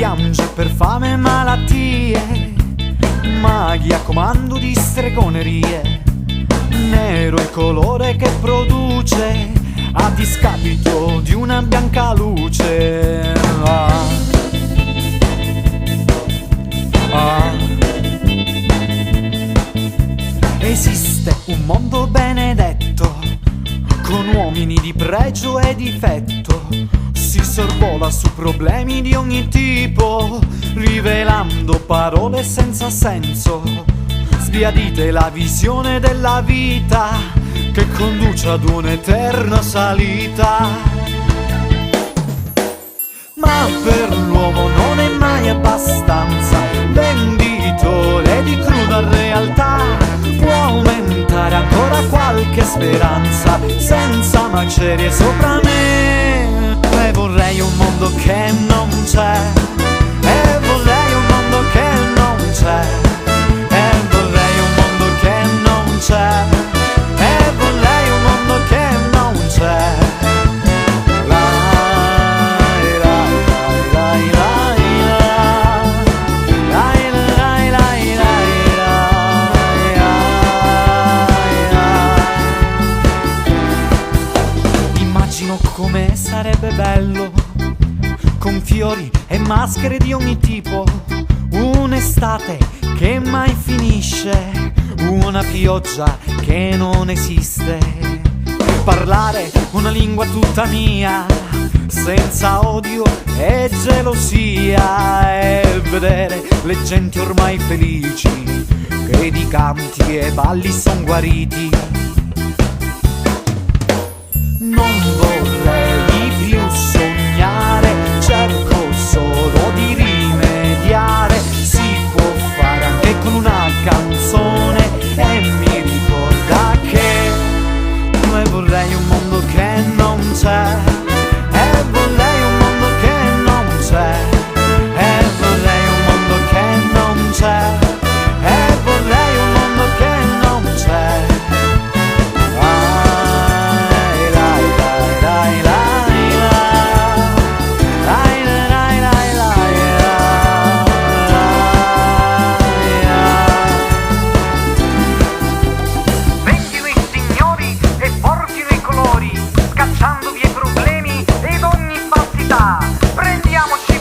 piange per fame e malattie, maghi a comando di stregonerie. Nero il colore che produce a discapito di una bianca luce. Esiste un mondo benedetto con uomini di pregio e difetto, si sorvola su problemi di ogni tipo, rivelando parole senza senso. Sbiadite la visione della vita che conduce ad un'eterna salita. Ma per l'uomo non è mai abbastanza, venditore di cruda realtà, può aumentare ancora qualche speranza senza macerie sopra me. E vorrei un mondo che non c'è, e vorrei un mondo che non c'è, e vorrei un mondo che non c'è, e vorrei un mondo che non c'è. Come sarebbe bello, con fiori e maschere di ogni tipo, un'estate che mai finisce, una pioggia che non esiste, parlare una lingua tutta mia, senza odio e gelosia, e vedere le genti ormai felici che di canti e balli son guariti. Non vorrei più sognare, cerco solo di rimediare. Si può fare anche con una canzone e mi ricorda che vorrei un mondo che non c'è, e vorrei un mondo che non c'è, e vorrei un mondo che non c'è, e vorrei un mondo che non c'è. Scacciando via i problemi ed ogni falsità, prendiamoci